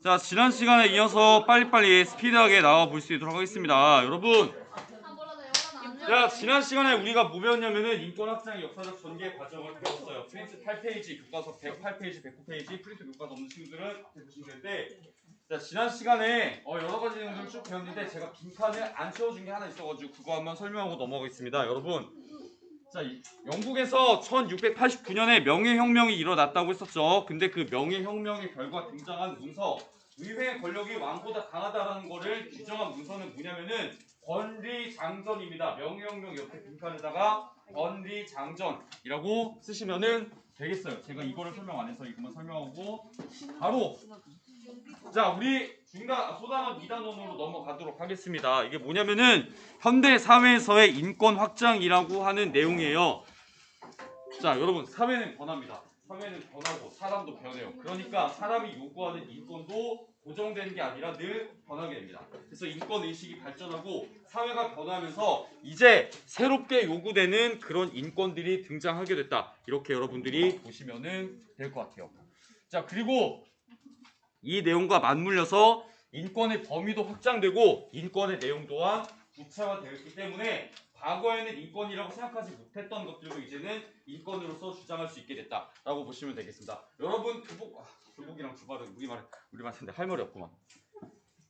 자, 지난 시간에 이어서 빨리빨리 스피드하게 나와 볼 수 있도록 하겠습니다. 여러분, 자, 지난 시간에 우리가 뭐 배웠냐면은 인권 확장의 역사적 전개 과정을 배웠어요. 프린트 8페이지, 교과서 108페이지, 109페이지, 프린트 교과서 없는 친구들은 보시면 되는데, 자, 지난 시간에 여러 가지 내용들을 쭉 배웠는데 제가 빈칸을 안 채워준 게 하나 있어가지고 그거 한번 설명하고 넘어가겠습니다. 여러분, 자, 영국에서 1689년에 명예혁명이 일어났다고 했었죠. 근데 그 명예혁명의 결과 등장한 문서, 의회 권력이 왕보다 강하다라는 거를 규정한 문서는 뭐냐면은 권리장전입니다. 명예혁명 옆에 빈칸에다가 권리장전이라고 쓰시면은 되겠어요. 제가 이거를 설명 안 해서 이것만 설명하고 바로 자, 우리 소단원 2단원으로 넘어가도록 하겠습니다. 이게 뭐냐면은 현대 사회에서의 인권 확장이라고 하는 내용이에요. 자, 여러분, 사회는 변합니다. 사회는 변하고 사람도 변해요. 그러니까 사람이 요구하는 인권도 고정되는 게 아니라 늘 변하게 됩니다. 그래서 인권 의식이 발전하고 사회가 변하면서 이제 새롭게 요구되는 그런 인권들이 등장하게 됐다. 이렇게 여러분들이 보시면은 될 것 같아요. 자, 그리고 이 내용과 맞물려서 인권의 범위도 확장되고 인권의 내용 또한 구체화되었기 때문에 과거에는 인권이라고 생각하지 못했던 것들도 이제는 인권으로서 주장할 수 있게 됐다라고 보시면 되겠습니다. 여러분 교복이랑 주발은 우리반인데 할 말이 없구만.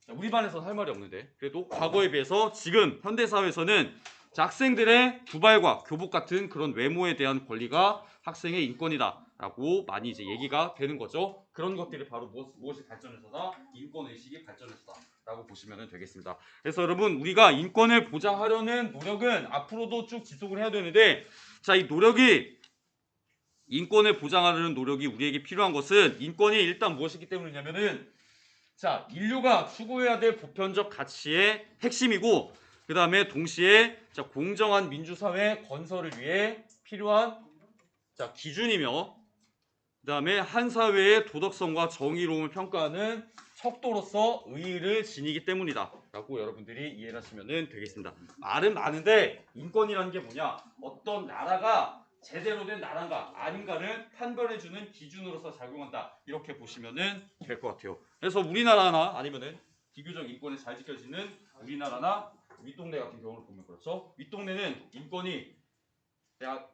우리 반에서는 할 말이 없는데 그래도 과거에 비해서 지금 현대사회에서는 학생들의 두발과 교복 같은 그런 외모에 대한 권리가 학생의 인권이다라고 많이 이제 얘기가 되는 거죠. 그런 것들이 바로 무엇이 발전해서다? 인권의식이 발전해서다라고 보시면 되겠습니다. 그래서 여러분 우리가 인권을 보장하려는 노력은 앞으로도 쭉 지속을 해야 되는데 자, 이 노력이 인권을 보장하려는 노력이 우리에게 필요한 것은 인권이 일단 무엇이기 때문이냐면은 자, 인류가 추구해야 될 보편적 가치의 핵심이고 그 다음에 동시에 자, 공정한 민주사회 건설을 위해 필요한 자, 기준이며 그 다음에 한 사회의 도덕성과 정의로움을 평가하는 척도로서 의의를 지니기 때문이다 라고 여러분들이 이해를 하시면 되겠습니다. 말은 많은데 인권이라는 게 뭐냐, 어떤 나라가 제대로 된 나라인가 아닌가를 판별해주는 기준으로서 작용한다 이렇게 보시면 될 것 같아요. 그래서 우리나라나 아니면은 비교적 인권이 잘 지켜지는 우리나라나 윗동네 같은 경우를 보면 그렇죠. 윗동네는 인권이 내가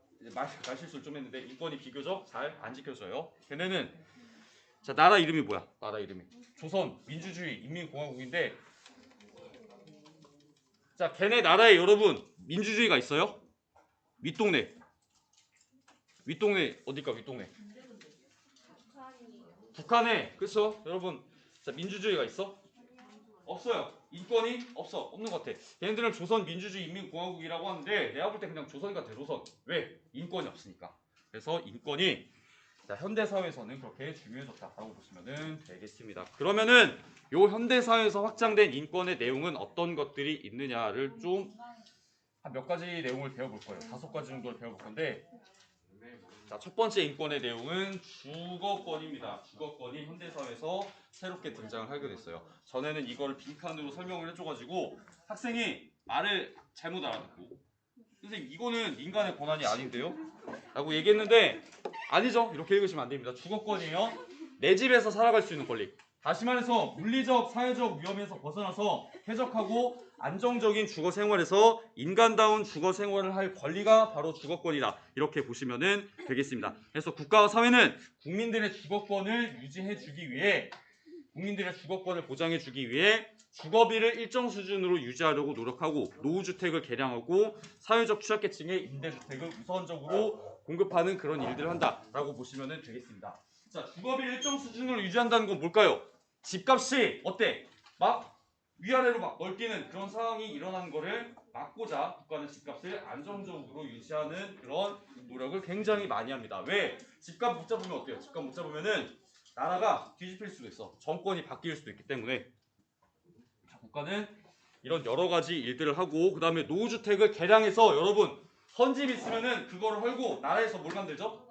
말실수를 좀 했는데 인권이 비교적 잘 안 지켜져요. 걔네는 자, 나라 이름이 뭐야? 나라 이름이 조선 민주주의 인민공화국인데 자, 걔네 나라에 여러분 민주주의가 있어요? 윗동네 어딜까? 윗동네 북한에 그렇죠? 여러분 자, 민주주의가 있어? 없어요. 인권이 없는 것 같아. 걔네들은 조선 민주주의 인민공화국이라고 하는데 내가 볼 때 그냥 조선 같아. 조선. 왜? 인권이 없으니까. 그래서 인권이 자, 현대사회에서는 그렇게 중요해졌다라고 보시면 되겠습니다. 그러면은 요 현대사회에서 확장된 인권의 내용은 어떤 것들이 있느냐를 좀 한 몇 가지 내용을 배워볼 거예요. 5가지 정도를 배워볼 건데 자, 첫 번째 인권의 내용은 주거권입니다. 주거권이 현대사회에서 새롭게 등장을 하게 됐어요. 전에는 이거를 빈칸으로 설명을 해줘가지고 학생이 말을 잘못 알아듣고 선생님 이거는 인간의 권한이 아닌데요? 라고 얘기했는데 아니죠. 이렇게 읽으시면 안 됩니다. 주거권이에요. 내 집에서 살아갈 수 있는 권리. 다시 말해서 물리적, 사회적 위험에서 벗어나서 쾌적하고 안정적인 주거 생활에서 인간다운 주거 생활을 할 권리가 바로 주거권이다. 이렇게 보시면 되겠습니다. 그래서 국가와 사회는 국민들의 주거권을 유지해주기 위해 국민들의 주거권을 보장해주기 위해 주거비를 일정 수준으로 유지하려고 노력하고 노후주택을 개량하고 사회적 취약계층의 임대주택을 우선적으로 공급하는 그런 일들을 한다라고 보시면 되겠습니다. 자, 주거비를 일정 수준으로 유지한다는 건 뭘까요? 집값이 어때? 막 위아래로 막 널뛰는 그런 상황이 일어나는 거를 막고자 국가는 집값을 안정적으로 유지하는 그런 노력을 굉장히 많이 합니다. 왜? 집값 못 잡으면 어때요? 집값 못 잡으면은 나라가 뒤집힐 수도 있어. 정권이 바뀔 수도 있기 때문에 국가는 이런 여러 가지 일들을 하고 그 다음에 노후주택을 개량해서 여러분 헌집 있으면은 그거를 헐고 나라에서 뭘 만들죠?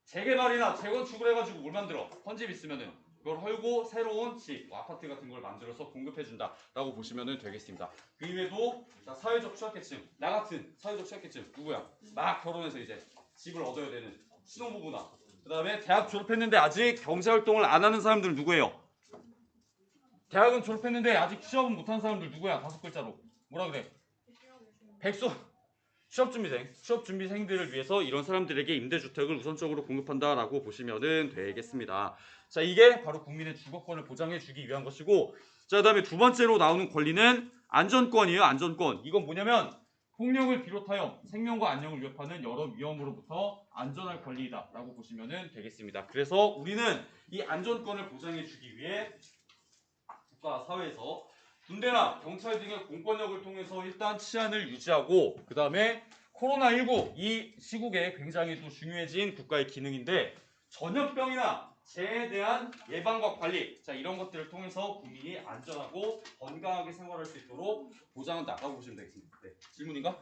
재개발이나 재건축을 해가지고 뭘 만들어? 헌집 있으면은 그걸 헐고 새로운 집, 아파트 같은 걸 만들어서 공급해준다라고 보시면 되겠습니다. 그 이외에도 자, 사회적 취약계층, 나 같은 사회적 취약계층 누구야? 막 결혼해서 이제 집을 얻어야 되는 신혼부부나 그다음에 대학 졸업했는데 아직 경제활동을 안 하는 사람들 누구예요? 대학은 졸업했는데 아직 취업은 못한 사람들 누구야? 5글자로 뭐라 그래? 백수. 취업준비생들을 위해서 이런 사람들에게 임대주택을 우선적으로 공급한다라고 보시면 되겠습니다. 자, 이게 바로 국민의 주거권을 보장해주기 위한 것이고, 자, 그다음에 두 번째로 나오는 권리는 안전권이에요. 안전권. 이건 뭐냐면 폭력을 비롯하여 생명과 안녕을 위협하는 여러 위험으로부터 안전할 권리이다라고 보시면 되겠습니다. 그래서 우리는 이 안전권을 보장해주기 위해 국가 사회에서 군대나 경찰 등의 공권력을 통해서 일단 치안을 유지하고, 그 다음에 코로나19 이 시국에 굉장히 또 중요해진 국가의 기능인데 전염병이나 재해에 대한 예방과 관리, 자, 이런 것들을 통해서 국민이 안전하고 건강하게 생활할 수 있도록 보장한다라고 보시면 되겠습니다. 네, 질문인가?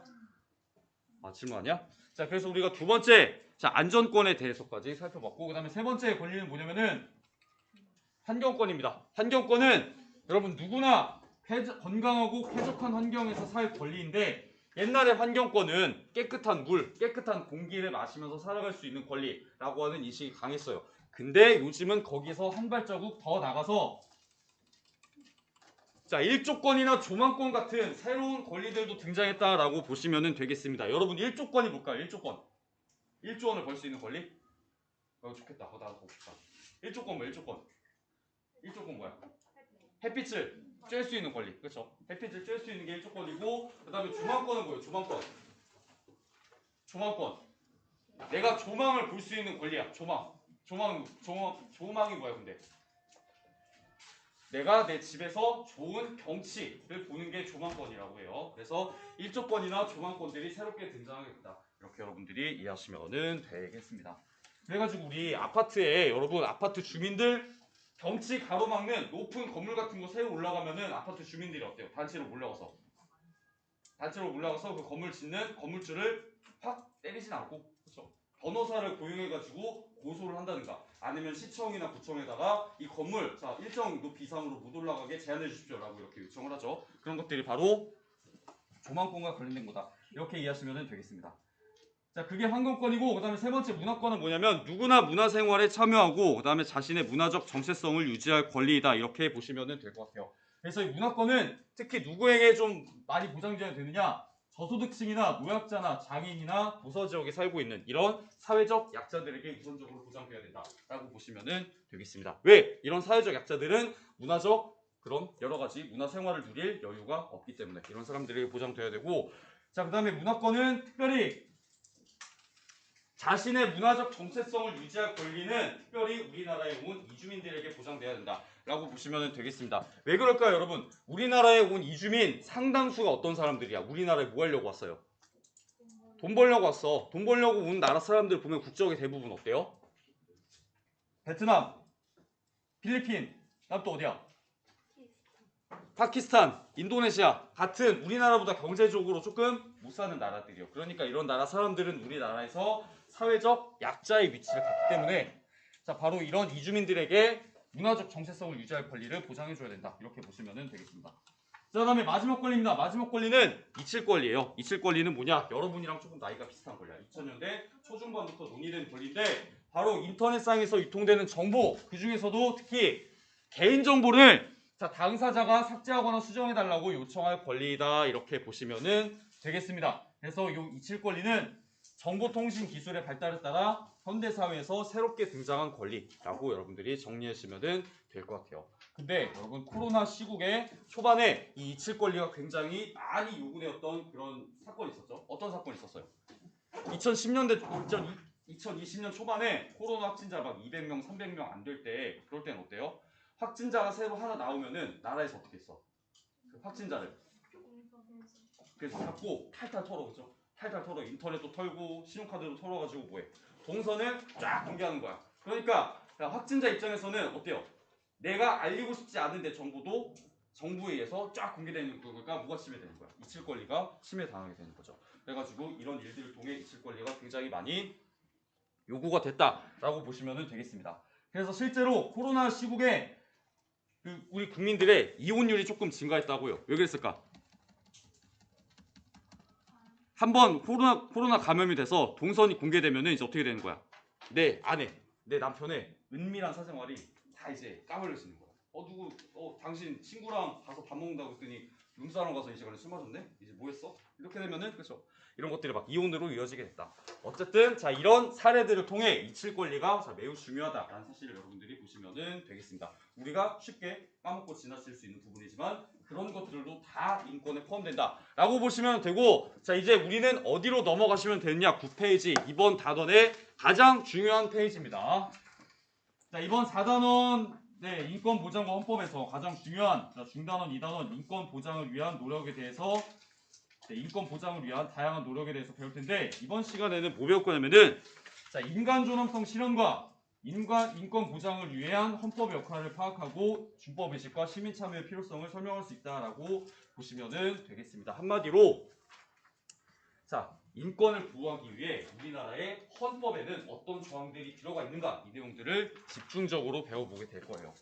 아, 질문 아니야? 자, 그래서 우리가 두 번째, 자, 안전권에 대해서까지 살펴봤고, 그 다음에 세 번째 권리는 뭐냐면은 환경권입니다. 환경권은 여러분 누구나 건강하고 쾌적한 환경에서 살 권리인데, 옛날의 환경권은 깨끗한 물, 깨끗한 공기를 마시면서 살아갈 수 있는 권리라고 하는 인식이 강했어요. 근데 요즘은 거기서 한 발자국 더 나가서, 자, 일조권이나 조망권 같은 새로운 권리들도 등장했다라고 보시면 되겠습니다. 여러분, 일조권이 뭘까요? 일조권. 1조 원을 벌 수 있는 권리? 좋겠다. 나도 보고 싶다. 일조권 뭐 일조권? 일조권 뭐야? 햇빛을 쬐을 수 있는 권리. 그렇죠? 햇빛을 쬐을 수 있는 게 일조권이고, 그 다음에 조망권은 뭐예요? 조망권. 조망권. 내가 조망을 볼 수 있는 권리야. 조망이 뭐야 근데? 내가 내 집에서 좋은 경치를 보는 게 조망권이라고 해요. 그래서 일조권이나 조망권들이 새롭게 등장하게 된다. 이렇게 여러분들이 이해하시면 되겠습니다. 그래가지고 우리 아파트에 여러분 아파트 주민들 경치 가로막는 높은 건물 같은 거 새로 올라가면은 아파트 주민들이 어때요? 단체로 올라가서 그 건물 짓는 건물주를 확 때리진 않고, 그렇죠? 변호사를 고용해가지고 고소를 한다든가, 아니면 시청이나 구청에다가 이 건물 자 일정 높이 이상으로 못 올라가게 제한해 주십시오라고 이렇게 요청을 하죠. 그런 것들이 바로 조망권과 관련된 거다. 이렇게 이해하시면 되겠습니다. 자, 그게 환경권이고, 그 다음에 세 번째 문화권은 뭐냐면 누구나 문화생활에 참여하고 그 다음에 자신의 문화적 정체성을 유지할 권리이다. 이렇게 보시면 될 것 같아요. 그래서 이 문화권은 특히 누구에게 좀 많이 보장되어야 되느냐, 저소득층이나 노약자나 장애인이나 도서지역에 살고 있는 이런 사회적 약자들에게 우선적으로 보장되어야 된다라고 보시면 되겠습니다. 왜? 이런 사회적 약자들은 문화적 그런 여러 가지 문화생활을 누릴 여유가 없기 때문에 이런 사람들에게 보장되어야 되고, 자, 그 다음에 문화권은 특별히 자신의 문화적 정체성을 유지할 권리는 특별히 우리나라에 온 이주민들에게 보장돼야 된다라고 보시면 되겠습니다. 왜 그럴까요, 여러분? 우리나라에 온 이주민 상당수가 어떤 사람들이야? 우리나라에 뭐 하려고 왔어요? 돈 벌려고 왔어. 돈 벌려고 온 나라 사람들 보면 국적의 대부분 어때요? 베트남, 필리핀, 그다음 또 어디야? 파키스탄, 인도네시아 같은 우리나라보다 경제적으로 조금 못 사는 나라들이요. 그러니까 이런 나라 사람들은 우리나라에서 사회적 약자의 위치를 갖기 때문에, 자, 바로 이런 이주민들에게 문화적 정체성을 유지할 권리를 보장해줘야 된다. 이렇게 보시면 되겠습니다. 자, 그다음에 마지막 권리입니다. 마지막 권리는 이칠 권리예요. 이칠 권리는 뭐냐? 여러분이랑 조금 나이가 비슷한 권리야. 2000년대 초중반부터 논의된 권리인데, 바로 인터넷상에서 유통되는 정보, 그 중에서도 특히 개인정보를 자, 당사자가 삭제하거나 수정해달라고 요청할 권리이다. 이렇게 보시면 되겠습니다. 그래서 이 이칠 권리는 정보통신 기술의 발달에 따라 현대사회에서 새롭게 등장한 권리라고 여러분들이 정리하시면 될 것 같아요. 근데 여러분 코로나 시국에 초반에 이 이칠 권리가 굉장히 많이 요구되었던 그런 사건이 있었죠. 어떤 사건이 있었어요? 2020년 초반에 코로나 확진자 막 200명, 300명 안 될 때, 그럴 때는 어때요? 확진자가 새로 하나 나오면은 나라에서 어떻게 했어? 그 확진자를 그래서 잡고 탈탈 털어, 그죠? 탈탈 털어. 인터넷도 털고 신용카드도 털어가지고 뭐해? 동선을 쫙 공개하는 거야. 그러니까 확진자 입장에서는 어때요? 내가 알리고 싶지 않은데 정보도 정부에 의해서 쫙 공개되는 거니까 뭐가 침해되는 거야? 이칠 권리가 침해당하게 되는 거죠. 그래가지고 이런 일들을 통해 이칠 권리가 굉장히 많이 요구가 됐다라고 보시면 되겠습니다. 그래서 실제로 코로나 시국에 우리 국민들의 이혼율이 조금 증가했다고요. 왜 그랬을까? 한번 코로나 감염이 돼서 동선이 공개되면 이제 어떻게 되는 거야? 내 아내, 내 남편의 은밀한 사생활이 다 이제 까발려지는 거야. 누구 당신 친구랑 가서 밥 먹는다고 했더니 룸사롱 가서 이 시간에 술 마셨네? 이제 뭐 했어? 이렇게 되면은 그렇죠. 이런 것들이 막 이혼으로 이어지게 됐다. 어쨌든 자 이런 사례들을 통해 이칠 권리가 매우 중요하다라는 사실을 여러분들이 보시면 되겠습니다. 우리가 쉽게 까먹고 지나칠 수 있는 부분이지만 그런 것들도 다 인권에 포함된다라고 보시면 되고 자 이제 우리는 어디로 넘어가시면 되느냐 9페이지 2번 단원의 가장 중요한 페이지입니다. 자 이번 4단원 네, 인권 보장과 헌법에서 가장 중요한 중단원, 2단원 인권 보장을 위한 노력에 대해서 인권 보장을 위한 다양한 노력에 대해서 배울 텐데 이번 시간에는 뭐 배울 거냐면은 자 인간 존엄성 실현과 인권 보장을 위한 헌법의 역할을 파악하고 준법 의식과 시민 참여의 필요성을 설명할 수 있다라고 보시면 되겠습니다. 한마디로 자 인권을 보호하기 위해 우리나라의 헌법에는 어떤 조항들이 들어가 있는가 이 내용들을 집중적으로 배워보게 될 거예요.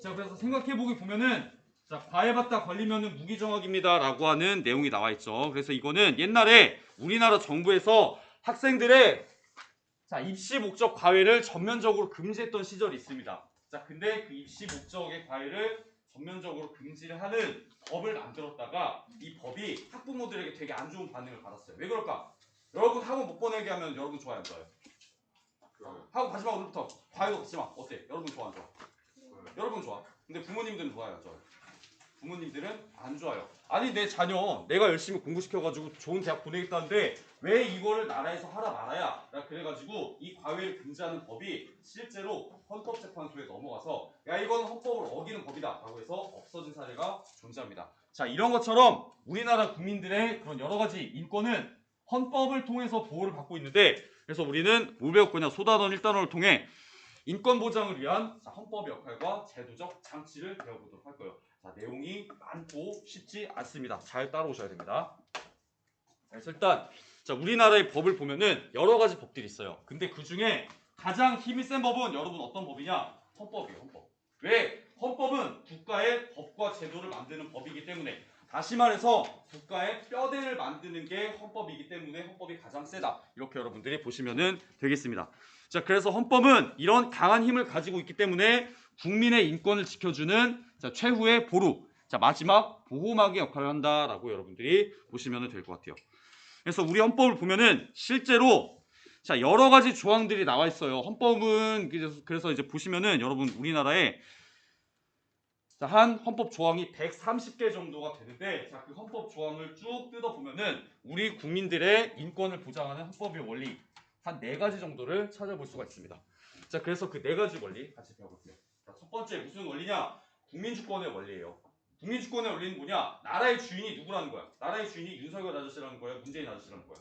자 그래서 생각해보기 보면은 자 과외받다 걸리면은 무기정학입니다라고 하는 내용이 나와 있죠. 그래서 이거는 옛날에 우리나라 정부에서 학생들의 자 입시 목적 과외를 전면적으로 금지했던 시절이 있습니다. 자 근데 그 입시 목적의 과외를 전면적으로 금지를 하는 법을 만들었다가 이 법이 학부모들에게 되게 안 좋은 반응을 받았어요. 왜 그럴까? 여러분 학원 못 보내게 하면 여러분 좋아요 안 좋아요? 학원 가지 마 오늘부터 과외도 갖지 마. 어때? 여러분 좋아 안 좋아? 여러분 좋아. 근데 부모님들은 좋아요 안 좋아요? 부모님들은 안 좋아요. 아니 내 자녀 내가 열심히 공부시켜가지고 좋은 대학 보내겠다는데 왜 이거를 나라에서 하라 말아야 그래가지고 이 과외를 금지하는 법이 실제로 헌법재판소에 넘어가서 야 이건 헌법을 어기는 법이다 라고 해서 없어진 사례가 존재합니다. 자 이런 것처럼 우리나라 국민들의 그런 여러 가지 인권은 헌법을 통해서 보호를 받고 있는데 그래서 우리는 뭘 배울 거냐 소단원 1단원을 통해 인권 보장을 위한 헌법의 역할과 제도적 장치를 배워보도록 할 거예요. 자, 내용이 많고 쉽지 않습니다. 잘 따라오셔야 됩니다. 그래서 일단 자, 우리나라의 법을 보면은 여러 가지 법들이 있어요. 근데 그 중에 가장 힘이 센 법은 여러분 어떤 법이냐? 헌법이에요. 헌법. 왜? 헌법은 국가의 법과 제도를 만드는 법이기 때문에 다시 말해서 국가의 뼈대를 만드는 게 헌법이기 때문에 헌법이 가장 세다. 이렇게 여러분들이 보시면 되겠습니다. 자, 그래서 헌법은 이런 강한 힘을 가지고 있기 때문에 국민의 인권을 지켜주는 자, 최후의 보루, 자, 마지막 보호막의 역할을 한다라고 여러분들이 보시면 될 것 같아요. 그래서 우리 헌법을 보면은 실제로 자, 여러 가지 조항들이 나와 있어요. 헌법은 그래서 이제 보시면은 여러분 우리나라에 자, 한 헌법 조항이 130개 정도가 되는데 자, 그 헌법 조항을 쭉 뜯어 보면은 우리 국민들의 인권을 보장하는 헌법의 원리 한 4가지 정도를 찾아볼 수가 있습니다. 자, 그래서 그 4가지 원리 같이 배워볼게요. 자, 첫 번째 무슨 원리냐? 국민주권의 원리예요. 국민주권의 원리는 뭐냐? 나라의 주인이 누구라는 거야? 나라의 주인이 윤석열 아저씨라는 거야? 문재인 아저씨라는 거야?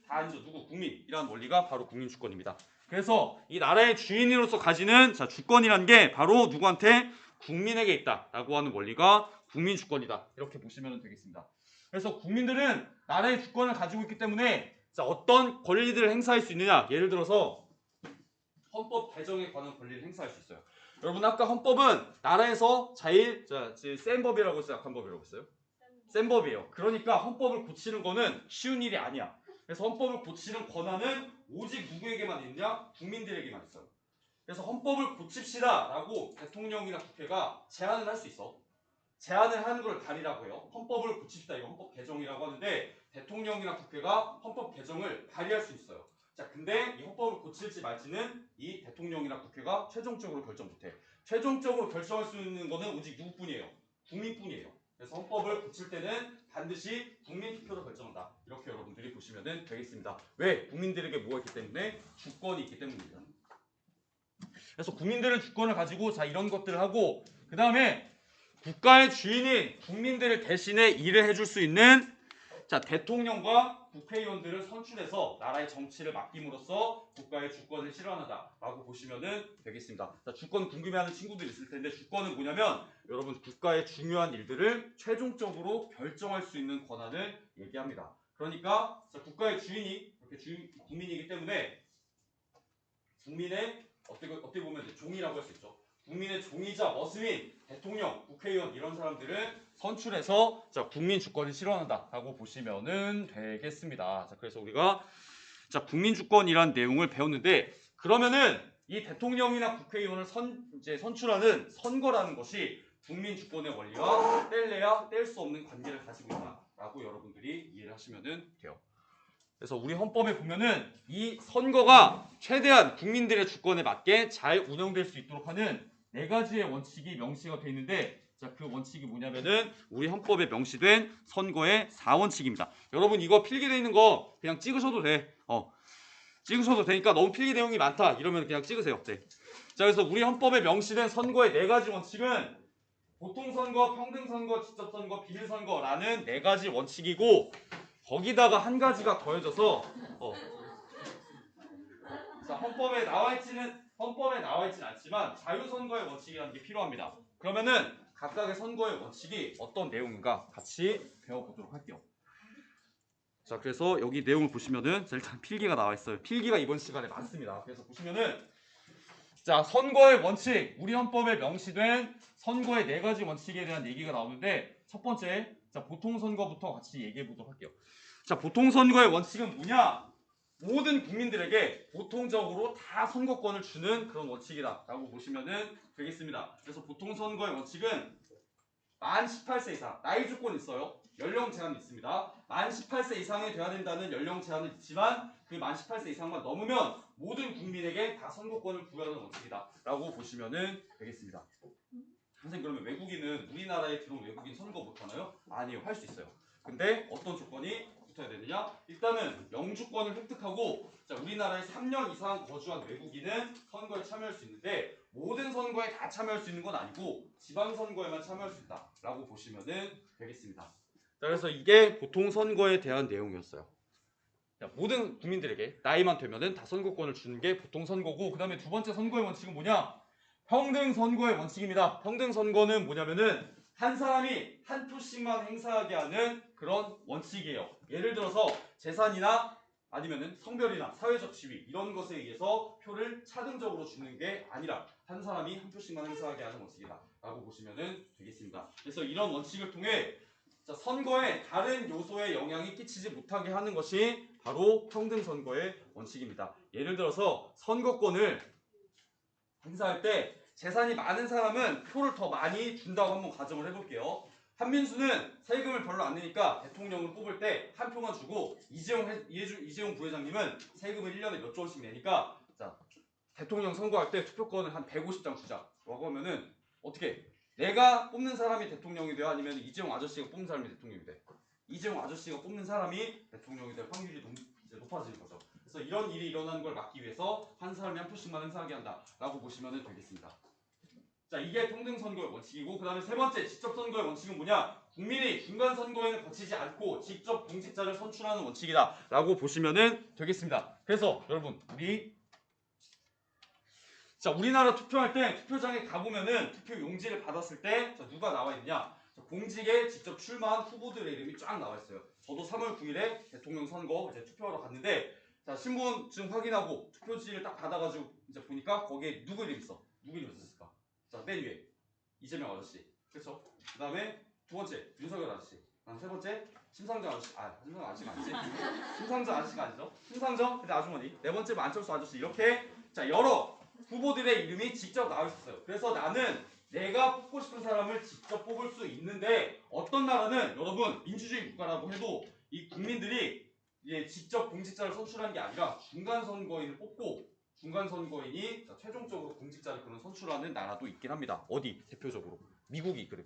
다 아니죠. 누구? 국민이라는 원리가 바로 국민주권입니다. 그래서 이 나라의 주인으로서 가지는 자, 주권이라는 게 바로 누구한테? 국민에게 있다라고 하는 원리가 국민주권이다. 이렇게 보시면 되겠습니다. 그래서 국민들은 나라의 주권을 가지고 있기 때문에 자, 어떤 권리들을 행사할 수 있느냐? 예를 들어서 헌법 개정에 관한 권리를 행사할 수 있어요. 여러분 아까 헌법은 나라에서 제일 센 법이라고 했어요? 약한 법이라고 했어요? 센 법이에요. 그러니까 헌법을 고치는 거는 쉬운 일이 아니야. 그래서 헌법을 고치는 권한은 오직 누구에게만 있냐? 국민들에게만 있어요. 그래서 헌법을 고칩시다 라고 대통령이나 국회가 제안을 할 수 있어. 제안을 하는 걸 발의라고 해요. 헌법을 고칩시다. 이거 헌법 개정이라고 하는데 대통령이나 국회가 헌법 개정을 발의할 수 있어요. 자, 근데 이 헌법을 고칠지 말지는 이 대통령이나 국회가 최종적으로 결정 못해. 최종적으로 결정할 수 있는 거는 오직 누구뿐이에요? 국민뿐이에요. 그래서 헌법을 고칠 때는 반드시 국민 투표로 결정한다. 이렇게 여러분들이 보시면 되겠습니다. 왜? 국민들에게 뭐가 있기 때문에? 주권이 있기 때문입니다. 그래서 국민들은 주권을 가지고 자 이런 것들을 하고 그 다음에 국가의 주인인 국민들을 대신에 일을 해줄 수 있는 자 대통령과 국회의원들을 선출해서 나라의 정치를 맡김으로써 국가의 주권을 실현한다라고 보시면 되겠습니다. 자, 주권 궁금해하는 친구들 있을 텐데 주권은 뭐냐면 여러분 국가의 중요한 일들을 최종적으로 결정할 수 있는 권한을 얘기합니다. 그러니까 자, 국가의 주인이 이렇게 국민이기 때문에 국민의 어떻게 보면 종이라고 할 수 있죠. 국민의 종이자 머슴인 대통령, 국회의원 이런 사람들을 선출해서 자 국민 주권을 실현한다라고 보시면 되겠습니다. 자 그래서 우리가 자 국민 주권이란 내용을 배웠는데 그러면은 이 대통령이나 국회의원을 이제 선출하는 선거라는 것이 국민 주권의 원리와 뗄래야 뗄 수 없는 관계를 가지고 있다라고 여러분들이 이해를 하시면 돼요. 그래서 우리 헌법에 보면은 이 선거가 최대한 국민들의 주권에 맞게 잘 운영될 수 있도록 하는 4가지의 원칙이 명시가 되어 있는데, 자, 그 원칙이 뭐냐면은 우리 헌법에 명시된 선거의 4원칙입니다. 여러분 이거 필기되어 있는 거 그냥 찍으셔도 돼. 찍으셔도 되니까 너무 필기 내용이 많다 이러면 그냥 찍으세요. 네. 자, 그래서 우리 헌법에 명시된 선거의 4가지 원칙은 보통선거, 평등선거, 직접선거, 비밀선거라는 4가지 원칙이고, 거기다가 한 가지가 더해져서 자, 헌법에 나와 있지는 않지만 자유선거의 원칙이라는 게 필요합니다. 그러면은 각각의 선거의 원칙이 어떤 내용인가 같이 배워보도록 할게요. 자, 그래서 여기 내용을 보시면은 일단 필기가 나와 있어요. 필기가 이번 시간에 많습니다. 그래서 보시면은 자, 선거의 원칙, 우리 헌법에 명시된 선거의 4가지 원칙에 대한 얘기가 나오는데, 첫 번째, 자, 보통선거부터 같이 얘기해 보도록 할게요. 자, 보통선거의 원칙은 뭐냐? 모든 국민들에게 보통적으로 다 선거권을 주는 그런 원칙이다라고 보시면 되겠습니다. 그래서 보통선거의 원칙은 만 18세 이상, 나이 조건이 있어요. 연령 제한이 있습니다. 만 18세 이상이 돼야 된다는 연령 제한은 있지만 그 만 18세 이상만 넘으면 모든 국민에게 다 선거권을 부여하는 원칙이다라고 보시면 되겠습니다. 선생님, 그러면 외국인은 우리나라에 들어온 외국인 선거 못하나요? 아니요, 할 수 있어요. 근데 어떤 조건이 붙어야 되느냐? 일단은 영주권을 획득하고, 자, 우리나라에 3년 이상 거주한 외국인은 선거에 참여할 수 있는데 모든 선거에 다 참여할 수 있는 건 아니고 지방선거에만 참여할 수 있다라고 보시면 되겠습니다. 자, 그래서 이게 보통 선거에 대한 내용이었어요. 자, 모든 국민들에게 나이만 되면은 다 선거권을 주는 게 보통 선거고, 그 다음에 두 번째 선거의 원칙은 뭐냐? 평등 선거의 원칙입니다. 평등 선거는 뭐냐면은 한 사람이 한 표씩만 행사하게 하는 그런 원칙이에요. 예를 들어서 재산이나 아니면은 성별이나 사회적 지위 이런 것에 의해서 표를 차등적으로 주는 게 아니라 한 사람이 한 표씩만 행사하게 하는 원칙이다라고 보시면 되겠습니다. 그래서 이런 원칙을 통해 자, 선거에 다른 요소에 영향이 끼치지 못하게 하는 것이 바로 평등 선거의 원칙입니다. 예를 들어서 선거권을 행사할 때 재산이 많은 사람은 표를 더 많이 준다고 한번 가정을 해볼게요. 한민수는 세금을 별로 안 내니까 대통령을 뽑을 때 한 표만 주고, 이재용 부회장님은 세금을 1년에 몇 조 원씩 내니까, 자, 대통령 선거할 때 투표권을 한 150장 주자라고 하면은 어떻게? 내가 뽑는 사람이 대통령이 돼요? 아니면 이재용 아저씨가 뽑는 사람이 대통령이 돼? 이재용 아저씨가 뽑는 사람이 대통령이 될 확률이 높아지는 거죠. 그래서 이런 일이 일어나는 걸 막기 위해서 한 사람이 한 표씩만 행사하게 한다라고 보시면 되겠습니다. 자, 이게 평등선거의 원칙이고, 그 다음에 세 번째 직접선거의 원칙은 뭐냐? 국민이 중간선거에는 거치지 않고 직접 공직자를 선출하는 원칙이다라고 보시면 되겠습니다. 그래서 여러분, 우리나라 투표할 때 투표장에 가보면은 투표 용지를 받았을 때 누가 나와 있냐? 공직에 직접 출마한 후보들의 이름이 쫙 나와 있어요. 저도 3월 9일에 대통령 선거 이제 투표하러 갔는데, 자, 신분증 확인하고 투표지를 딱 받아가지고 이제 보니까 거기에 누구 이름 있어? 누구 이름 있었을까? 자, 맨 위에 이재명 아저씨, 그렇죠? 그 다음에 두 번째 윤석열 아저씨, 세 번째 심상정 아저씨, 심상정 아저씨가 아니지? 심상정 아저씨가 아니죠? 심상정 근데 아주머니, 네 번째 안철수 아저씨, 이렇게 자 여러 후보들의 이름이 직접 나와 있었어요. 그래서 나는 내가 뽑고 싶은 사람을 직접 뽑을 수 있는데, 어떤 나라는 여러분 민주주의 국가라고 해도 이 국민들이 직접 공직자를 선출하는 게 아니라 중간선거인을 뽑고 중간선거인이 최종적으로 공직자를 그런 선출하는 나라도 있긴 합니다. 어디? 대표적으로 미국이 그래.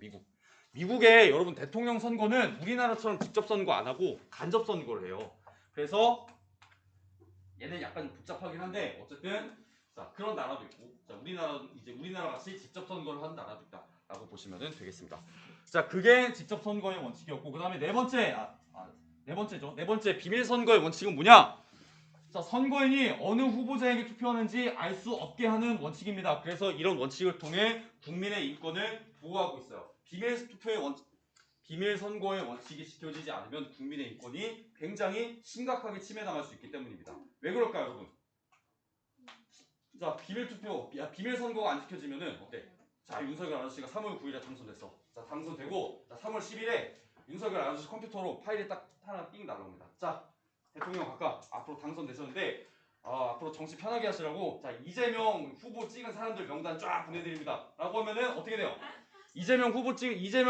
미국의 여러분 대통령 선거는 우리나라처럼 직접 선거 안 하고 간접 선거를 해요. 그래서 얘는 약간 복잡하긴 한데 어쨌든 자, 그런 나라도 있고, 자, 우리나라 같이 직접 선거를 하는 나라도 있다라고 보시면 되겠습니다. 자, 그게 직접 선거의 원칙이었고, 그 다음에 네 번째 비밀 선거의 원칙은 뭐냐? 자, 선거인이 어느 후보자에게 투표하는지 알 수 없게 하는 원칙입니다. 그래서 이런 원칙을 통해 국민의 인권을 보호하고 있어요. 비밀 선거의 원칙이 지켜지지 않으면 국민의 인권이 굉장히 심각하게 침해당할 수 있기 때문입니다. 왜 그럴까요, 여러분? 자, 비밀 선거가 안 지켜지면은 어때? 자, 윤석열 아저씨가 3월 9일에 당선됐어. 자, 당선되고, 자, 3월 10일에 윤석열 아저씨 컴퓨터로 파일이 딱 하나 띵 날라옵니다. 자, 대통령 각각 앞으로 당선되셨는데 앞으로 정치 편하게 하시라고 자 이재명 후보 찍은 사람들 명단 쫙 보내드립니다. 라고 하면은 어떻게 돼요? 이재명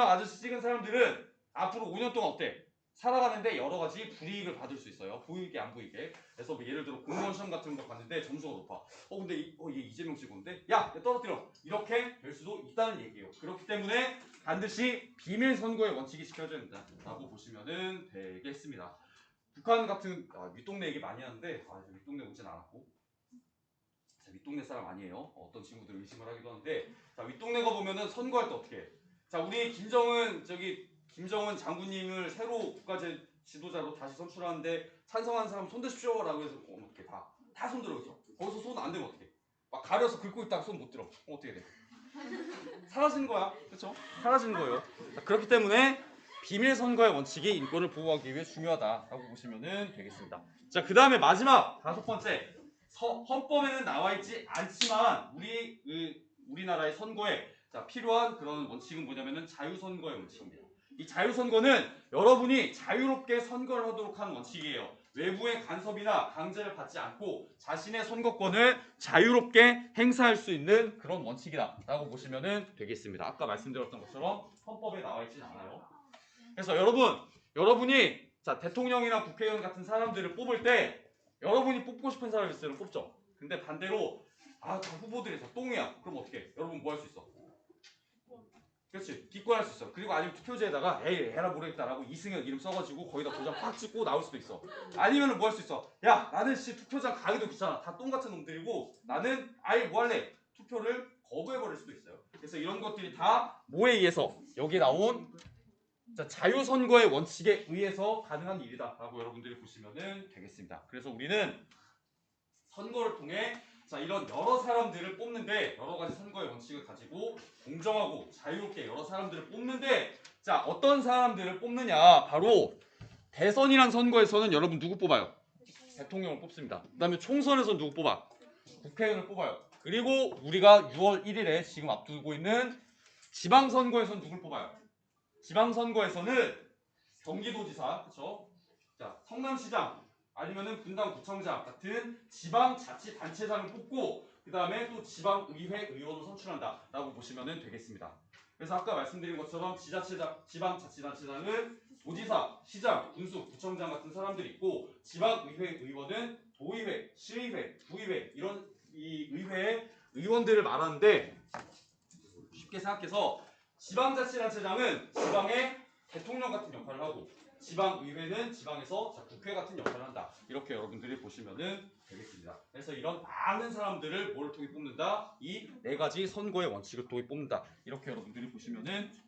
아저씨 찍은 사람들은 앞으로 5년 동안 어때? 살아가는데 여러 가지 불이익을 받을 수 있어요. 보이게 안 보이게. 그래서 뭐 예를 들어 공무원 시험 같은 거 봤는데 점수가 높아. 근데 얘 이재명 찍었는데 야 떨어뜨려. 이렇게 될 수도 있다는 얘기예요. 그렇기 때문에 반드시 비밀 선거의 원칙이 지켜져야 된다라고 보시면은 되겠습니다. 북한 같은 윗동네 얘기 많이 하는데 윗동네 오진 않았고 자, 윗동네 사람 아니에요. 어떤 친구들 의심을 하기도 하는데 자 윗동네 가 보면은 선거할 때 어떻게 해? 자 우리 김정은 장군님을 새로 국가 지도자로 다시 선출하는데 찬성하는 사람 손 드십시오라고 해서 어떻게 다 손들어 그죠? 거기서 손 안 들면 어떻게? 막 가려서 긁고 있다가 손 못 들어. 어떻게 돼? 사라지는 거야, 그렇죠? 사라지는 거예요. 자, 그렇기 때문에 비밀 선거의 원칙이 인권을 보호하기 위해 중요하다라고 보시면 되겠습니다. 자, 그 다음에 마지막 5번째 헌법에는 나와 있지 않지만 우리나라의 선거에 필요한 그런 원칙은 뭐냐면은 자유선거의 원칙입니다. 이 자유선거는 여러분이 자유롭게 선거를 하도록 하는 원칙이에요. 외부의 간섭이나 강제를 받지 않고 자신의 선거권을 자유롭게 행사할 수 있는 그런 원칙이다라고 보시면 되겠습니다. 아까 말씀드렸던 것처럼 헌법에 나와 있진 않아요. 그래서 여러분이 대통령이나 국회의원 같은 사람들을 뽑을 때 여러분이 뽑고 싶은 사람이 있으면 뽑죠. 근데 반대로 다 후보들이 다 똥이야. 그럼 어떻게 해? 여러분 뭐 할 수 있어? 그렇지. 기권할 수 있어. 그리고 아니면 투표지에다가 에이 해라 모르겠다라고 이승엽 이름 써가지고 거기다 도장 팍 찍고 나올 수도 있어. 아니면은 뭐 할 수 있어? 야 나는 투표장 가기도 귀찮아. 다 똥 같은 놈들이고 나는 아예 뭐 할래? 투표를 거부해버릴 수도 있어요. 그래서 이런 것들이 다 뭐에 의해서 여기 나온 자유선거의 원칙에 의해서 가능한 일이다라고 여러분들이 보시면 되겠습니다. 그래서 우리는 선거를 통해 이런 여러 사람들을 뽑는데 여러 가지 선거의 원칙을 가지고 공정하고 자유롭게 여러 사람들을 뽑는데 어떤 사람들을 뽑느냐 바로 대선이란 선거에서는 여러분 누구 뽑아요? 대통령을 뽑습니다. 그 다음에 총선에서 누구 뽑아? 국회의원을 뽑아요. 그리고 우리가 6월 1일에 지금 앞두고 있는 지방선거에서는 누굴 뽑아요? 지방선거에서는 경기도지사, 그렇죠? 성남시장 아니면은 분당구청장 같은 지방자치단체장을 뽑고 그 다음에 또 지방의회 의원을 선출한다라고 보시면 되겠습니다. 그래서 아까 말씀드린 것처럼 지방자치단체장은 도지사, 시장, 군수, 구청장 같은 사람들이 있고 지방의회 의원은 도의회, 시의회, 구의회 이런 이 의회의 의원들을 말하는데 쉽게 생각해서 지방자치단체장은 지방의 대통령 같은 역할을 하고 지방의회는 지방에서 국회 같은 역할을 한다. 이렇게 여러분들이 보시면 되겠습니다. 그래서 이런 많은 사람들을 뭐를 통해 뽑는다? 이 네 가지 선거의 원칙을 통해 뽑는다. 이렇게 여러분들이 보시면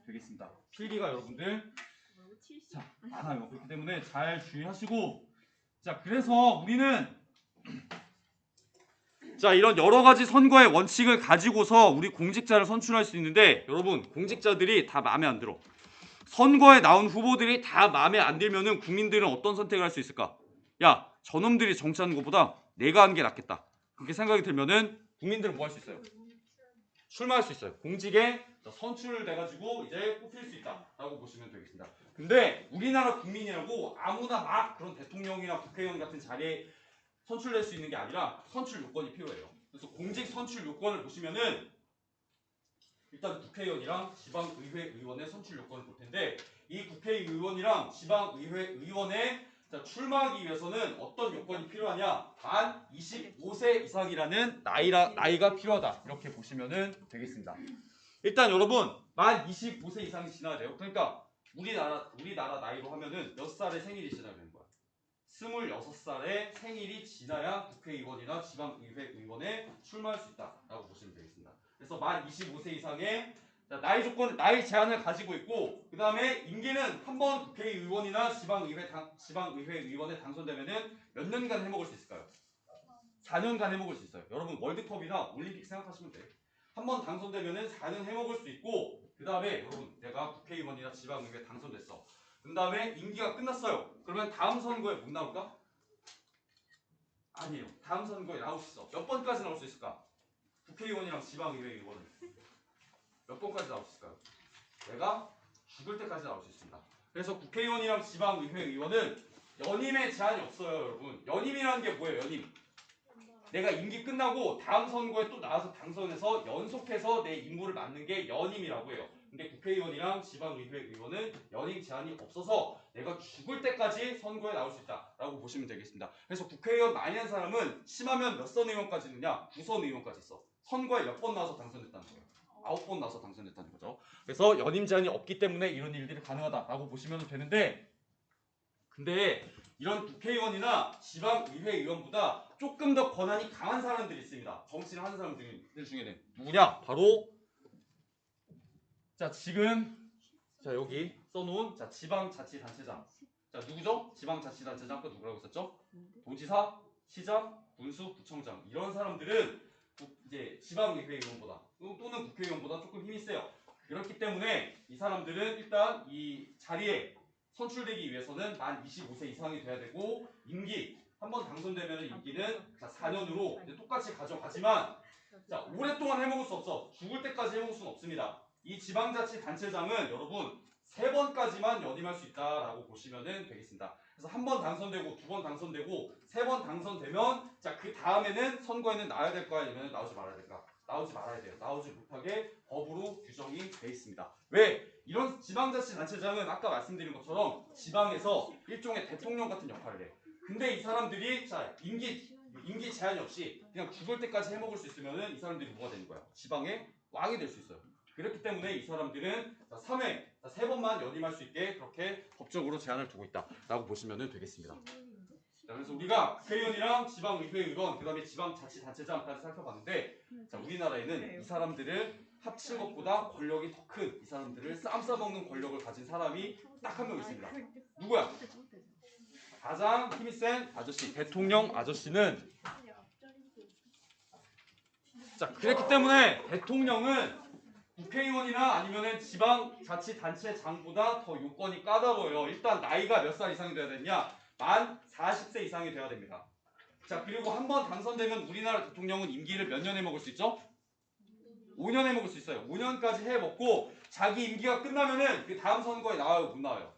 되겠습니다. 필기가 여러분들 많아요. 그렇기 때문에 잘 주의하시고 그래서 우리는 이런 여러 가지 선거의 원칙을 가지고서 우리 공직자를 선출할 수 있는데 여러분 공직자들이 다 마음에 안 들어. 선거에 나온 후보들이 다 마음에 안 들면은 국민들은 어떤 선택을 할 수 있을까? 야, 저놈들이 정치하는 것보다 내가 하는 게 낫겠다. 그렇게 생각이 들면은 국민들은 뭐 할 수 있어요? 출마할 수 있어요. 공직에 선출돼가지고 이제 뽑힐 수 있다라고 보시면 되겠습니다. 근데 우리나라 국민이라고 아무나 막 그런 대통령이나 국회의원 같은 자리에 선출될 수 있는 게 아니라 선출 요건이 필요해요. 그래서 공직 선출 요건을 보시면은 일단 국회의원이랑 지방의회 의원의 선출 요건을 볼 텐데 이 국회의원이랑 지방의회 의원에 출마하기 위해서는 어떤 요건이 필요하냐? 만 25세 이상이라는 나이가 필요하다. 이렇게 보시면 되겠습니다. 일단 여러분 만 25세 이상이 지나야 돼요. 그러니까 우리나라 나이로 하면은 몇 살에 생일이 지나야 되는 거야? 26살에 생일이 지나야 국회의원이나 지방의회 의원에 출마할 수 있다라고 보시면 되겠습니다. 그래서 만 25세 이상의 나이 제한을 가지고 있고 그 다음에 임기는 한번 국회의원이나 지방의회 의원에 당선되면은 몇 년간 해먹을 수 있을까요? 4년간 해먹을 수 있어요. 여러분 월드컵이나 올림픽 생각하시면 돼요. 한번 당선되면은 4년 해먹을 수 있고 그 다음에 여러분 내가 국회의원이나 지방의회 당선됐어. 그 다음에 임기가 끝났어요. 그러면 다음 선거에 못 나올까? 아니에요. 다음 선거에 나올 수 있어. 몇 번까지 나올 수 있을까? 국회의원이랑 지방의회 의원은 몇 번까지 나올 수 있을까요? 내가 죽을 때까지 나올 수 있습니다. 그래서 국회의원이랑 지방의회 의원은 연임의 제한이 없어요, 여러분. 연임이라는 게 뭐예요, 연임? 내가 임기 끝나고 다음 선거에 또 나와서 당선해서 연속해서 내 임무를 맡는 게 연임이라고 해요. 근데 국회의원이랑 지방의회 의원은 연임 제한이 없어서 내가 죽을 때까지 선거에 나올 수 있다라고 보시면 되겠습니다. 그래서 국회의원 많이 한 사람은 심하면 몇 선 의원까지 있느냐? 9선 의원까지 있어. 선거에 몇 번 나와서 당선됐다는 거예요. 9번 나와서 당선됐다는 거죠. 그래서 연임 제한이 없기 때문에 이런 일들이 가능하다라고 보시면 되는데, 근데 이런 국회의원이나 지방의회 의원보다 조금 더 권한이 강한 사람들이 있습니다. 정치를 하는 사람들 중에는 누구냐? 바로 자 지금 자 여기 써놓은 자 지방자치단체장. 자 누구죠? 지방자치단체장 아까 누구라고 썼죠? 도지사, 시장, 군수, 구청장. 이런 사람들은 이제 지방의회 의원보다 또는 국회의원보다 조금 힘이 세요. 그렇기 때문에 이 사람들은 일단 이 자리에 선출되기 위해서는 만 25세 이상이 돼야 되고, 임기 한번 당선되면 임기는 4년으로 이제 똑같이 가져가지만 자 오랫동안 해먹을 수 없어. 죽을 때까지 해먹을 수는 없습니다. 이 지방자치단체장은 여러분 3번까지만 연임할 수 있다라고 보시면 되겠습니다. 그래서 한 번 당선되고 2번 당선되고 3번 당선되면 자 그 다음에는 선거에는 나와야 될까 아니면 나오지 말아야 될까? 나오지 말아야 돼요. 나오지 못하게 법으로 규정이 돼 있습니다. 왜? 이런 지방자치단체장은 아까 말씀드린 것처럼 지방에서 일종의 대통령 같은 역할을 해. 근데 이 사람들이 자 임기 제한이 없이 그냥 죽을 때까지 해먹을 수 있으면은 이 사람들이 뭐가 되는 거야? 지방의 왕이 될 수 있어요. 그렇기 때문에 이 사람들은 3회, 3번만 연임할 수 있게 그렇게 법적으로 제한을 두고 있다라고 보시면 되겠습니다. 자, 그래서 우리가 국회의원이랑 지방의회 의원, 그 다음에 지방자치단체장까지 살펴봤는데, 자, 우리나라에는 이 사람들을 합칠 것보다 권력이 더 큰 이 사람들을 쌈 싸먹는 권력을 가진 사람이 딱 한 명 있습니다. 누구야? 가장 힘이 센 아저씨, 대통령 아저씨는 자 그렇기 때문에 대통령은 국회의원이나 아니면은 지방자치단체장보다 더 요건이 까다로워요. 일단 나이가 몇 살 이상이 돼야 되냐? 만 40세 이상이 돼야 됩니다. 자 그리고 한 번 당선되면 우리나라 대통령은 임기를 몇 년에 먹을 수 있죠? 5년에 먹을 수 있어요. 5년까지 해 먹고 자기 임기가 끝나면은 그 다음 선거에 나와요? 못 나와요?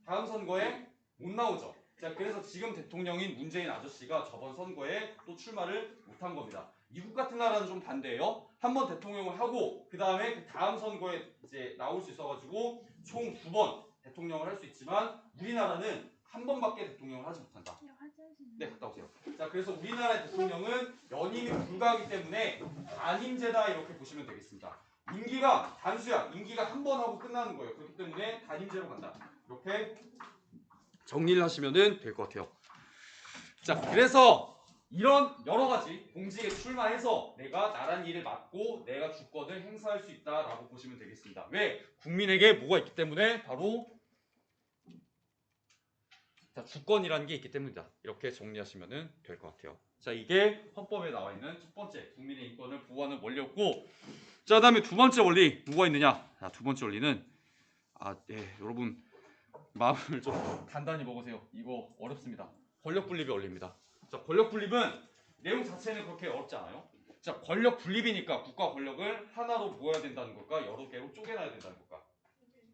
다음 선거에 못 나오죠. 자 그래서 지금 대통령인 문재인 아저씨가 저번 선거에 또 출마를 못한 겁니다. 미국 같은 나라는 좀 반대예요. 한 번 대통령을 하고 그 다음에 그 다음 선거에 이제 나올 수 있어가지고 총 2번 대통령을 할 수 있지만 우리나라는 한 번밖에 대통령을 하지 못한다. 네, 갔다 오세요. 자, 그래서 우리나라의 대통령은 연임이 불가하기 때문에 단임제다 이렇게 보시면 되겠습니다. 임기가 단수야. 임기가 한 번 하고 끝나는 거예요. 그렇기 때문에 단임제로 간다. 이렇게 정리를 하시면 될 것 같아요. 자, 그래서 이런 여러 가지 공직에 출마해서 내가 나란 일을 맡고 내가 주권을 행사할 수 있다라고 보시면 되겠습니다. 왜? 국민에게 뭐가 있기 때문에 바로 자, 주권이라는 게 있기 때문이다. 이렇게 정리하시면 될 것 같아요. 자, 이게 헌법에 나와 있는 첫 번째 국민의 인권을 보호하는 원리였고, 자, 그다음에 두 번째 원리 뭐가 있느냐? 자, 두 번째 원리는 여러분 마음을 좀 단단히 먹으세요. 이거 어렵습니다. 권력 분립의 원리입니다. 자, 권력 분립은 내용 자체는 그렇게 어렵지 않아요. 자, 권력 분립이니까 국가 권력을 하나로 모아야 된다는 걸까? 여러 개로 쪼개놔야 된다는 걸까?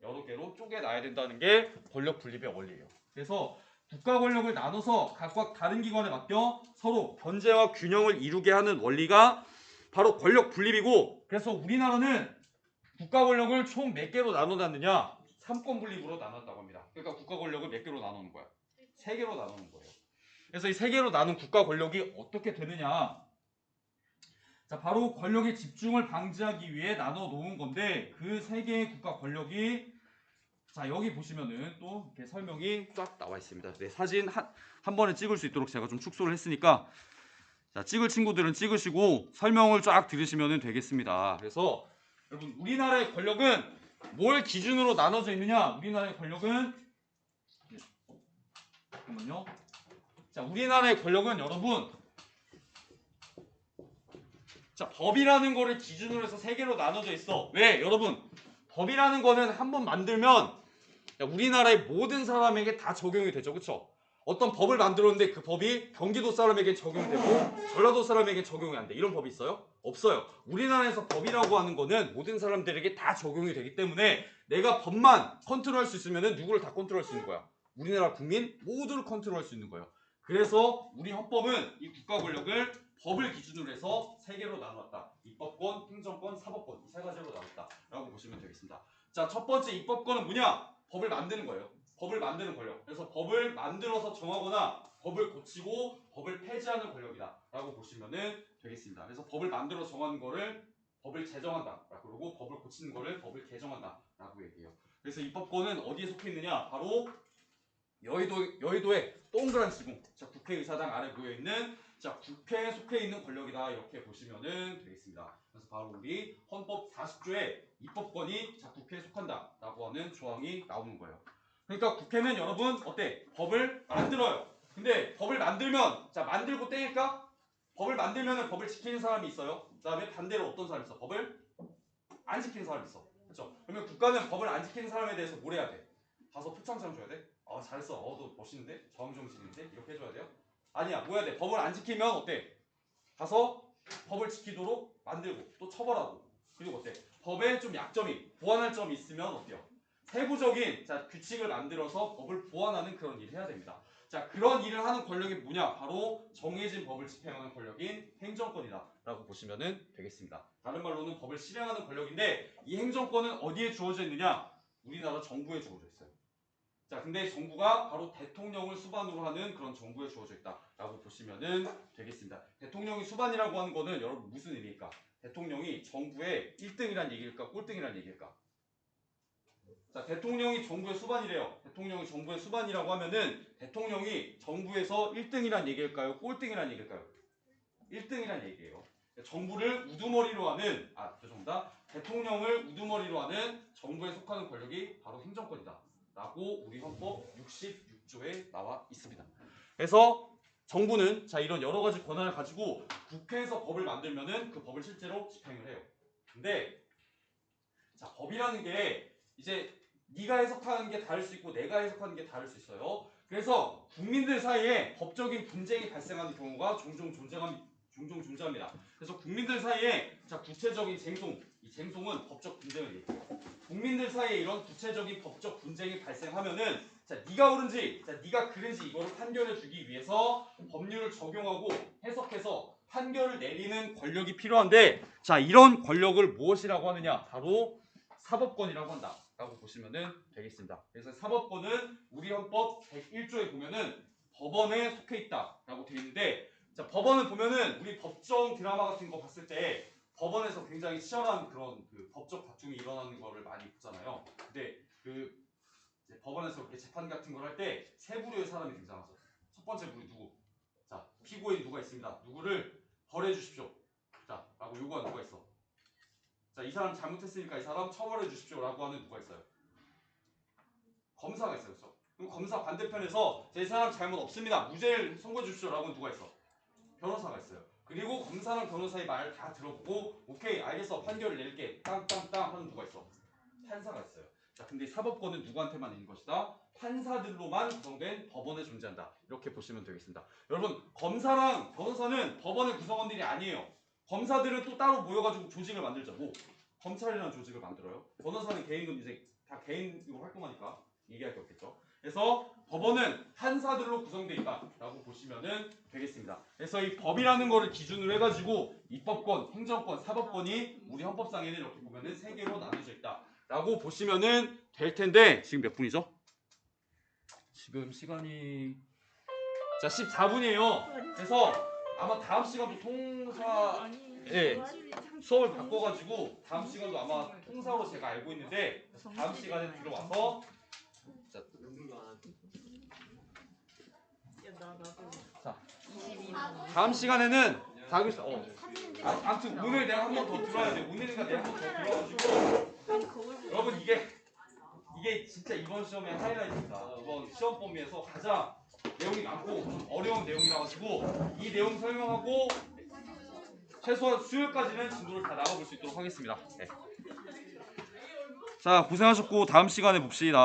여러 개로 쪼개놔야 된다는 게 권력 분립의 원리예요. 그래서 국가 권력을 나눠서 각각 다른 기관에 맡겨 서로 견제와 균형을 이루게 하는 원리가 바로 권력 분립이고, 그래서 우리나라는 국가 권력을 총 몇 개로 나눠놨느냐? 3권 분립으로 나눴다고 합니다. 그러니까 국가 권력을 몇 개로 나누는 거야? 3개로 나누는 거예요. 그래서 이 3개로 나눈 국가 권력이 어떻게 되느냐? 자, 바로 권력의 집중을 방지하기 위해 나눠 놓은 건데, 그 3개의 국가 권력이 자 여기 보시면은 또 이렇게 설명이 쫙 나와 있습니다. 네, 사진 한 번에 찍을 수 있도록 제가 좀 축소를 했으니까 자 찍을 친구들은 찍으시고 설명을 쫙 들으시면 되겠습니다. 그래서 여러분 우리나라의 권력은 뭘 기준으로 나눠져 있느냐? 우리나라의 권력은 잠깐만요. 자 우리나라의 권력은 여러분 자 법이라는 거를 기준으로 해서 3개로 나눠져 있어. 왜? 여러분 법이라는 거는 한번 만들면 우리나라의 모든 사람에게 다 적용이 되죠. 그렇죠? 어떤 법을 만들었는데 그 법이 경기도 사람에게 적용되고 전라도 사람에게 적용이 안 돼. 이런 법이 있어요? 없어요. 우리나라에서 법이라고 하는 거는 모든 사람들에게 다 적용이 되기 때문에 내가 법만 컨트롤할 수 있으면 누구를 다 컨트롤할 수 있는 거야? 우리나라 국민 모두를 컨트롤할 수 있는 거예요. 그래서 우리 헌법은 이 국가 권력을 법을 기준으로 해서 세 개로 나눴다. 입법권, 행정권, 사법권 이 세 가지로 나눴다라고 보시면 되겠습니다. 자, 첫 번째 입법권은 뭐냐? 법을 만드는 거예요. 법을 만드는 권력. 그래서 법을 만들어서 정하거나 법을 고치고 법을 폐지하는 권력이다라고 보시면 되겠습니다. 그래서 법을 만들어 정하는 거를 법을 제정한다. 그리고 법을 고치는 거를 법을 개정한다라고 얘기해요. 그래서 입법권은 어디에 속해 있느냐? 바로 여의도의 동그란 지붕. 자, 국회의사당 아래 모여 있는 자, 국회에 속해 있는 권력이다. 이렇게 보시면 되겠습니다. 그래서 바로 우리 헌법 40조에 입법권이 자, 국회에 속한다라고 하는 조항이 나오는 거예요. 그러니까 국회는 여러분 어때? 법을 만들어요. 근데 법을 만들면 자, 만들고 땡일까? 법을 만들면은 법을 지키는 사람이 있어요. 그다음에 반대로 어떤 사람이 있어? 법을 안 지키는 사람이 있어. 그렇죠? 그러면 국가는 법을 안 지키는 사람에 대해서 뭘 해야 돼? 가서 표창장 줘야 돼? 잘했어. 너 멋있는데? 저항정신인데? 이렇게 해줘야 돼요? 아니야. 뭐 해야 돼? 법을 안 지키면 어때? 가서 법을 지키도록 만들고 또 처벌하고 그리고 어때? 법에 좀 약점이 보완할 점이 있으면 어때요? 세부적인 자, 규칙을 만들어서 법을 보완하는 그런 일을 해야 됩니다. 자, 그런 일을 하는 권력이 뭐냐? 바로 정해진 법을 집행하는 권력인 행정권이다 라고 보시면 되겠습니다. 다른 말로는 법을 실행하는 권력인데 이 행정권은 어디에 주어져 있느냐? 우리나라 정부에 주어져 있어요. 자, 근데 정부가 바로 대통령을 수반으로 하는 그런 정부에 주어져 있다라고 보시면 되겠습니다. 대통령이 수반이라고 하는 거는 여러분 무슨 의미일까? 대통령이 정부의 1등이란 얘기일까? 꼴등이란 얘기일까? 자, 대통령이 정부의 수반이래요. 대통령이 정부의 수반이라고 하면은 대통령이 정부에서 1등이란 얘기일까요? 꼴등이란 얘기일까요? 1등이란 얘기예요. 정부를 우두머리로 하는 죄송합니다. 대통령을 우두머리로 하는 정부에 속하는 권력이 바로 행정권이다. 라고 우리 헌법 66조에 나와 있습니다. 그래서 정부는 자, 이런 여러 가지 권한을 가지고 국회에서 법을 만들면은 그 법을 실제로 집행을 해요. 근데 자, 법이라는 게 이제 네가 해석하는 게 다를 수 있고 내가 해석하는 게 다를 수 있어요. 그래서 국민들 사이에 법적인 분쟁이 발생하는 경우가 종종 존재합니다. 그래서 국민들 사이에 자, 구체적인 쟁송, 이 쟁송은 법적 분쟁을 얘기해요. 국민들 사이에 이런 구체적인 법적 분쟁이 발생하면은 자, 네가 옳은지, 자, 네가 그른지 이거를 판결해 주기 위해서 법률을 적용하고 해석해서 판결을 내리는 권력이 필요한데 자, 이런 권력을 무엇이라고 하느냐? 바로 사법권이라고 한다라고 보시면 되겠습니다. 그래서 사법권은 우리 헌법 101조에 보면은 법원에 속해 있다라고 되어 있는데 자, 법원을 보면은 우리 법정 드라마 같은 거 봤을 때 법원에서 굉장히 치열한 그런 그 법적 다툼이 일어나는 거를 많이 보잖아요. 근데 그 이제 법원에서 이렇게 재판 같은 걸 할 때 세 부류의 사람이 등장하죠. 첫 번째 부류 누구? 자, 피고인 누가 있습니다. 누구를 벌해 주십시오. 자, 라고 요구하는 누가 있어? 자, 이 사람 잘못했으니까 이 사람 처벌해 주십시오라고 하는 누가 있어요? 검사가 있어요. 그렇죠? 그럼 검사 반대편에서 이 사람 잘못 없습니다. 무죄를 선고해 주십시오라고 하는 누가 있어? 변호사가 있어요. 그리고 검사랑 변호사의 말을 다 들어보고 오케이 알겠어 판결을 낼게 땅땅땅 하는 누가 있어? 판사가 있어요. 자, 근데 사법권은 누구한테만 있는 것이다? 판사들로만 구성된 법원에 존재한다. 이렇게 보시면 되겠습니다. 여러분 검사랑 변호사는 법원의 구성원들이 아니에요. 검사들은 또 따로 모여가지고 조직을 만들죠. 뭐 검찰이라는 조직을 만들어요. 변호사는 개인은 이제 다 개인으로 활동하니까 얘기할 게 없겠죠. 그래서 법원은 판사들로 구성되어 있다라고 보시면 되겠습니다. 그래서 이 법이라는 거를 기준으로 해가지고 입법권, 행정권, 사법권이 우리 헌법상에는 이렇게 보면은 세 개로 나눠져 있다라고 보시면은 될 텐데 지금 몇 분이죠? 지금 시간이 자 14분이에요. 그래서 아마 다음 시간도 통사 수업을 바꿔가지고 다음 시간도 아마 통사로 제가 알고 있는데 다음 시간에 들어와서 자, 다음 시간에는 아무튼 오늘 내가 한 번 더 들어야 돼. 오늘인가 내가 한 번 더 들어가지고 여러분 이게 진짜 이번 시험의 하이라이트입니다. 이번 시험 범위에서 가장 내용이 많고 좀 어려운 내용이라 가지고 이 내용 설명하고 최소한 수요일까지는 진도를 다 나가볼 수 있도록 하겠습니다. 네. 자, 고생하셨고 다음 시간에 봅시다.